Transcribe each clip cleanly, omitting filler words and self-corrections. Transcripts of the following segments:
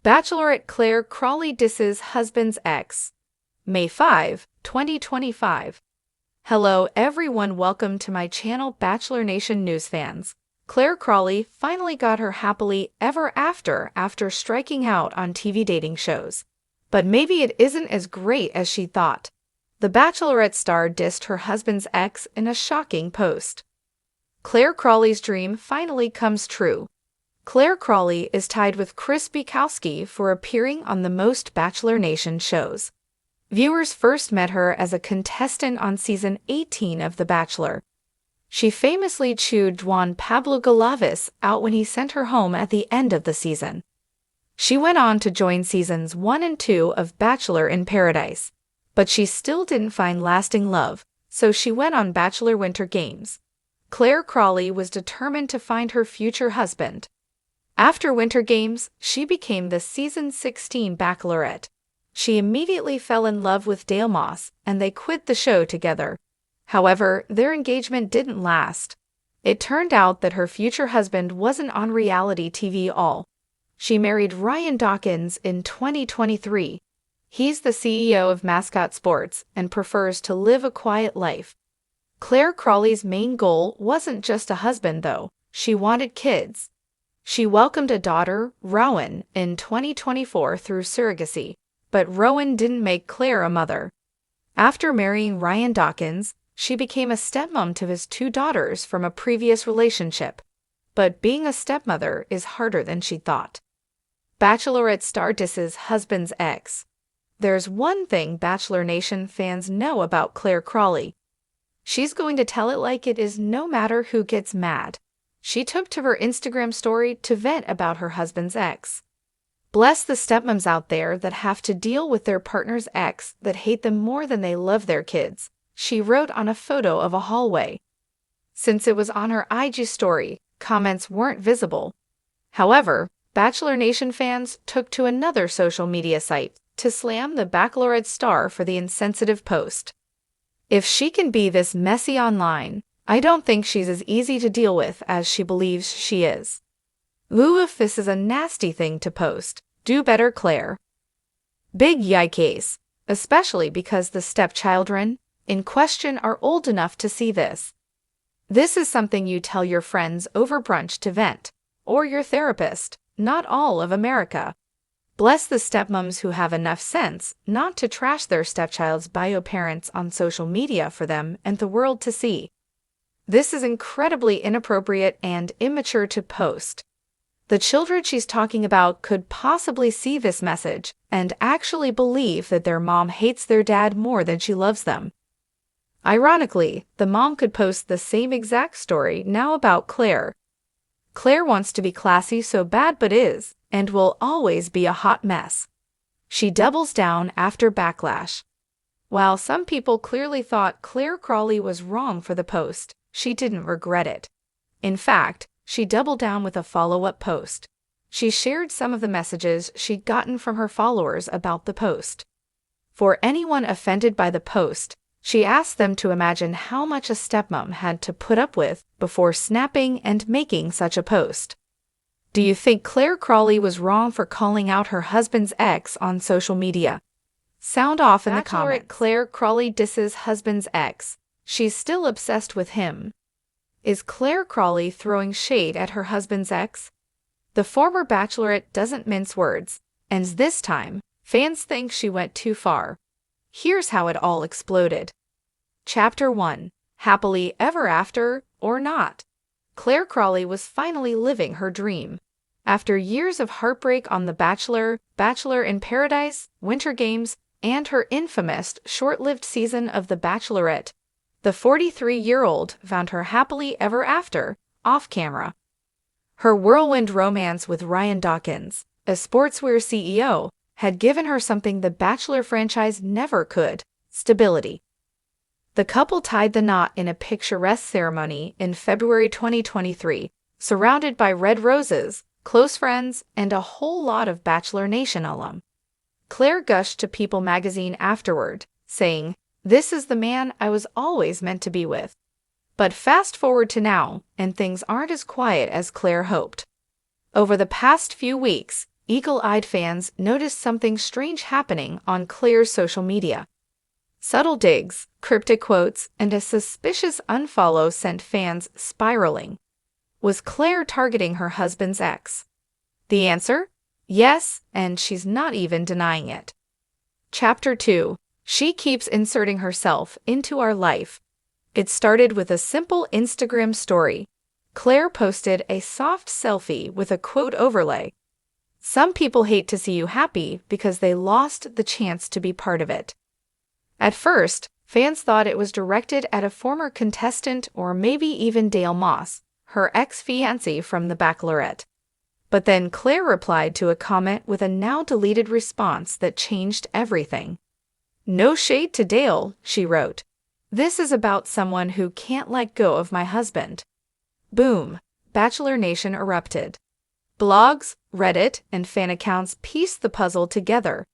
Bachelorette Clare Crawley disses husband's ex. May 5, 2025. Hello everyone, welcome to my channel Bachelor Nation News fans. Clare Crawley finally got her happily ever after striking out on TV dating shows. But maybe it isn't as great as she thought. The Bachelorette star dissed her husband's ex in a shocking post. Clare Crawley's dream finally comes true. Clare Crawley is tied with Chris Bukowski for appearing on the most Bachelor Nation shows. Viewers first met her as a contestant on season 18 of The Bachelor. She famously chewed Juan Pablo Galavis out when he sent her home at the end of the season. She went on to join seasons 1 and 2 of Bachelor in Paradise, but she still didn't find lasting love, so she went on Bachelor Winter Games. Clare Crawley was determined to find her future husband. After Winter Games, she became the season 16 Bachelorette. She immediately fell in love with Dale Moss, and they quit the show together. However, their engagement didn't last. It turned out that her future husband wasn't on reality TV at all. She married Ryan Dawkins in 2023. He's the CEO of Mascot Sports and prefers to live a quiet life. Clare Crawley's main goal wasn't just a husband, though. She wanted kids. She welcomed a daughter, Rowan, in 2024 through surrogacy, but Rowan didn't make Clare a mother. After marrying Ryan Dawkins, she became a stepmom to his 2 daughters from a previous relationship. But being a stepmother is harder than she thought. Bachelorette star disses husband's ex. There's one thing Bachelor Nation fans know about Clare Crawley. She's going to tell it like it is no matter who gets mad. She took to her Instagram story to vent about her husband's ex. Bless the stepmoms out there that have to deal with their partner's ex that hate them more than they love their kids, she wrote on a photo of a hallway. Since it was on her IG story, comments weren't visible. However, Bachelor Nation fans took to another social media site to slam the Bachelorette star for the insensitive post. If she can be this messy online, I don't think she's as easy to deal with as she believes she is. If this is a nasty thing to post, do better, Clare. Big yikes, especially because the stepchildren in question are old enough to see this. This is something you tell your friends over brunch to vent, or your therapist, not all of America. Bless the stepmoms who have enough sense not to trash their stepchild's bio parents on social media for them and the world to see. This is incredibly inappropriate and immature to post. The children she's talking about could possibly see this message and actually believe that their mom hates their dad more than she loves them. Ironically, the mom could post the same exact story now about Clare. Clare wants to be classy so bad but is, and will always be a hot mess. She doubles down after backlash. While some people clearly thought Clare Crawley was wrong for the post, she didn't regret it. In fact, she doubled down with a follow-up post. She shared some of the messages she'd gotten from her followers about the post. For anyone offended by the post, she asked them to imagine how much a stepmom had to put up with before snapping and making such a post. Do you think Clare Crawley was wrong for calling out her husband's ex on social media? Sound off in the comments. Clare Crawley disses husband's ex. She's still obsessed with him. Is Clare Crawley throwing shade at her husband's ex? The former Bachelorette doesn't mince words, and this time, fans think she went too far. Here's how it all exploded. Chapter 1. Happily ever after, or not? Clare Crawley was finally living her dream. After years of heartbreak on The Bachelor, Bachelor in Paradise, Winter Games, and her infamous short-lived season of The Bachelorette, the 43-year-old found her happily ever after, off-camera. Her whirlwind romance with Ryan Dawkins, a sportswear CEO, had given her something the Bachelor franchise never could: stability. The couple tied the knot in a picturesque ceremony in February 2023, surrounded by red roses, close friends, and a whole lot of Bachelor Nation alum. Clare gushed to People magazine afterward, saying, "This is the man I was always meant to be with." But fast forward to now, and things aren't as quiet as Clare hoped. Over the past few weeks, eagle-eyed fans noticed something strange happening on Clare's social media. Subtle digs, cryptic quotes, and a suspicious unfollow sent fans spiraling. Was Clare targeting her husband's ex? The answer? Yes, and she's not even denying it. Chapter 2. She keeps inserting herself into our life. It started with a simple Instagram story. Clare posted a soft selfie with a quote overlay. Some people hate to see you happy because they lost the chance to be part of it. At first, fans thought it was directed at a former contestant or maybe even Dale Moss, her ex-fiancé from The Bachelorette. But then Clare replied to a comment with a now-deleted response that changed everything. "No shade to Dale," she wrote. "This is about someone who can't let go of my husband." Boom! Bachelor Nation erupted. Blogs, Reddit, and fan accounts pieced the puzzle together.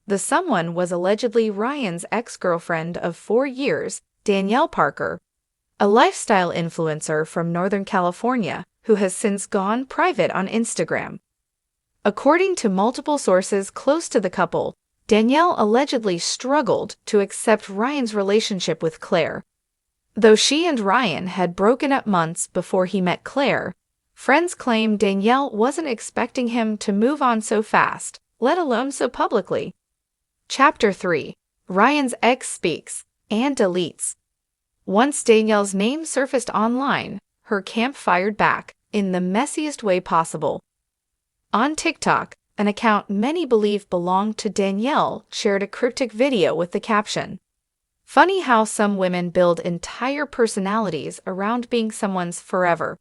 The someone was allegedly Ryan's ex-girlfriend of 4 years, Danielle Parker, a lifestyle influencer from Northern California who has since gone private on Instagram. According to multiple sources close to the couple, Danielle allegedly struggled to accept Ryan's relationship with Clare. Though she and Ryan had broken up months before he met Clare, friends claim Danielle wasn't expecting him to move on so fast, let alone so publicly. Chapter 3. Ryan's ex speaks and deletes. Once Danielle's name surfaced online, her camp fired back in the messiest way possible. On TikTok, an account many believe belonged to Danielle shared a cryptic video with the caption, "Funny how some women build entire personalities around being someone's forever."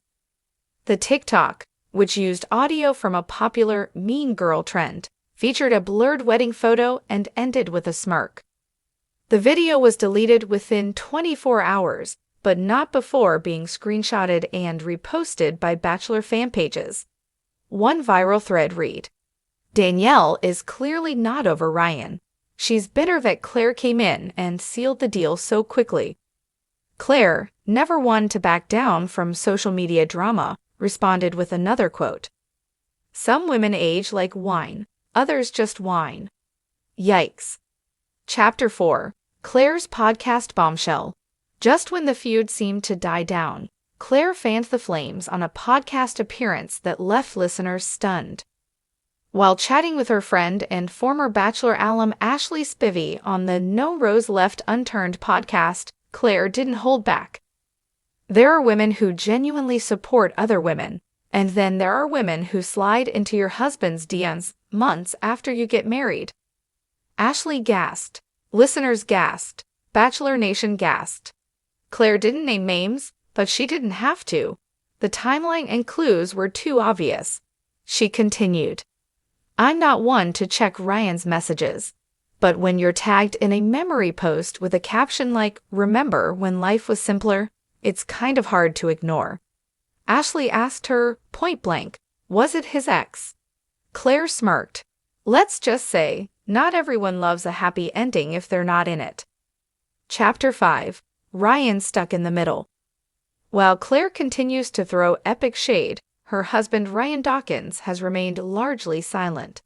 The TikTok, which used audio from a popular Mean Girl trend, featured a blurred wedding photo and ended with a smirk. The video was deleted within 24 hours, but not before being screenshotted and reposted by Bachelor fan pages. One viral thread read, "Danielle is clearly not over Ryan. She's bitter that Clare came in and sealed the deal so quickly." Clare, never one to back down from social media drama, responded with another quote, "Some women age like wine, others just whine." Yikes. Chapter 4. Clare's podcast bombshell. Just when the feud seemed to die down, Clare fanned the flames on a podcast appearance that left listeners stunned. While chatting with her friend and former Bachelor alum Ashley Spivey on the No Rose Left Unturned podcast, Clare didn't hold back. There are women who genuinely support other women, and then there are women who slide into your husband's DMs months after you get married. Ashley gasped. Listeners gasped. Bachelor Nation gasped. Clare didn't name names, but she didn't have to. The timeline and clues were too obvious. She continued, "I'm not one to check Ryan's messages, but when you're tagged in a memory post with a caption like, 'Remember when life was simpler?' it's kind of hard to ignore." Ashley asked her, point blank, was it his ex? Clare smirked. "Let's just say, not everyone loves a happy ending if they're not in it." Chapter 5. Ryan stuck in the middle. While Clare continues to throw epic shade, her husband Ryan Dawkins has remained largely silent.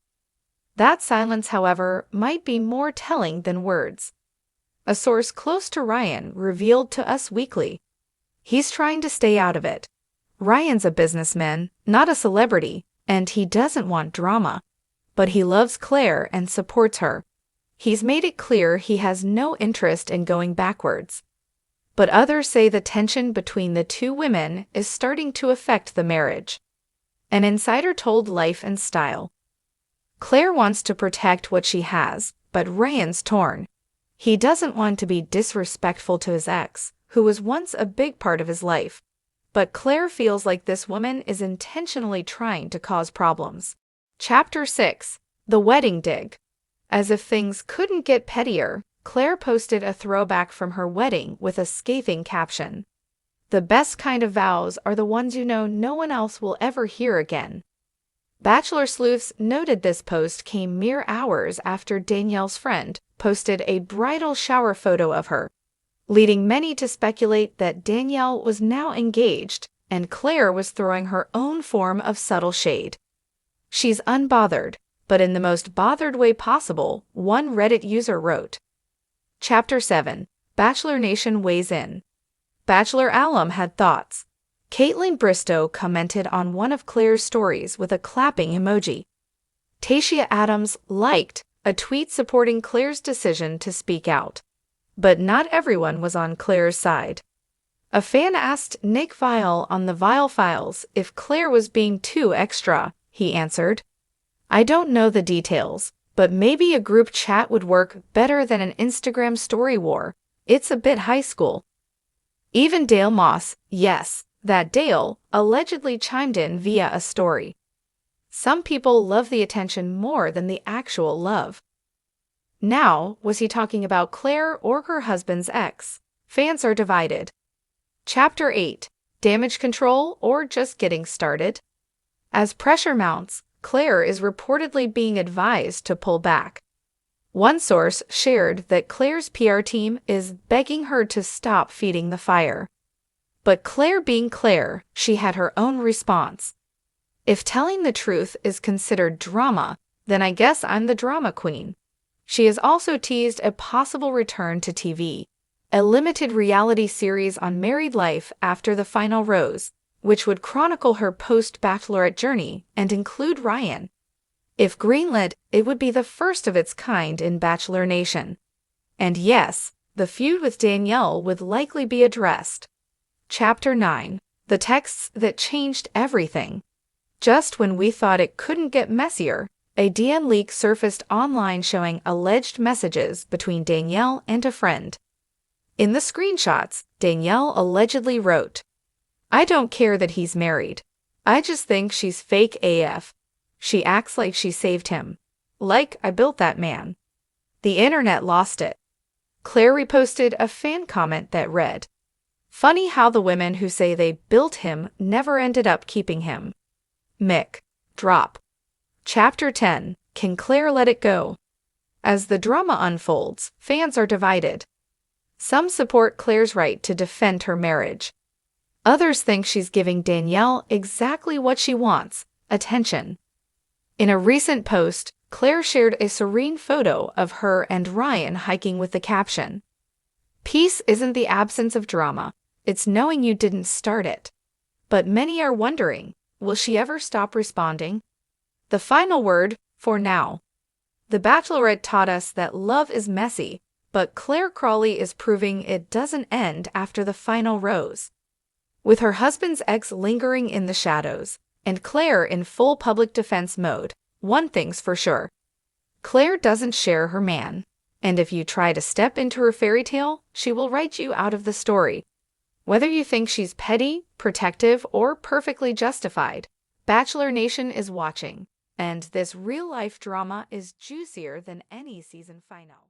That silence, however, might be more telling than words. A source close to Ryan revealed to Us Weekly, "He's trying to stay out of it. Ryan's a businessman, not a celebrity, and he doesn't want drama. But he loves Clare and supports her. He's made it clear he has no interest in going backwards." But others say the tension between the two women is starting to affect the marriage. An insider told Life and Style, "Clare wants to protect what she has, but Ryan's torn. He doesn't want to be disrespectful to his ex, who was once a big part of his life. But Clare feels like this woman is intentionally trying to cause problems." Chapter 6. The Wedding Dig. As if things couldn't get pettier, Clare posted a throwback from her wedding with a scathing caption, "The best kind of vows are the ones you know no one else will ever hear again." Bachelor sleuths noted this post came mere hours after Danielle's friend posted a bridal shower photo of her, leading many to speculate that Danielle was now engaged and Clare was throwing her own form of subtle shade. She's unbothered, but in the most bothered way possible, one Reddit user wrote. Chapter 7. Bachelor Nation weighs in. Bachelor alum had thoughts. Caitlin Bristow commented on one of Clare's stories with a clapping emoji. Tayshia Adams liked a tweet supporting Clare's decision to speak out. But not everyone was on Clare's side. A fan asked Nick Viall on the Viall Files if Clare was being too extra. He answered, "I don't know the details, but maybe a group chat would work better than an Instagram story war. It's a bit high school." Even Dale Moss, yes, that Dale, allegedly chimed in via a story. Some people love the attention more than the actual love. Now, was he talking about Clare or her husband's ex? Fans are divided. Chapter 8. Damage control or just getting started? As pressure mounts, Clare is reportedly being advised to pull back. One source shared that Clare's PR team is begging her to stop feeding the fire. But Clare being Clare, she had her own response. "If telling the truth is considered drama, then I guess I'm the drama queen." She has also teased a possible return to TV, a limited reality series on married life after the final rose, which would chronicle her post-Bachelorette journey and include Ryan. If greenlit, it would be the first of its kind in Bachelor Nation. And yes, the feud with Danielle would likely be addressed. Chapter 9. The texts that changed everything. Just when we thought it couldn't get messier, a DM leak surfaced online showing alleged messages between Danielle and a friend. In the screenshots, Danielle allegedly wrote, "I don't care that he's married. I just think she's fake AF. She acts like she saved him. Like I built that man." The internet lost it. Clare reposted a fan comment that read, "Funny how the women who say they built him never ended up keeping him. Mick. Drop." Chapter 10. Can Clare let it go? As the drama unfolds, fans are divided. Some support Clare's right to defend her marriage. Others think she's giving Danielle exactly what she wants, attention. In a recent post, Clare shared a serene photo of her and Ryan hiking with the caption, "Peace isn't the absence of drama, it's knowing you didn't start it." But many are wondering, will she ever stop responding? The final word, for now. The Bachelorette taught us that love is messy, but Clare Crawley is proving it doesn't end after the final rose. With her husband's ex lingering in the shadows, and Clare in full public defense mode, one thing's for sure. Clare doesn't share her man, and if you try to step into her fairy tale, she will write you out of the story. Whether you think she's petty, protective, or perfectly justified, Bachelor Nation is watching. And this real-life drama is juicier than any season final.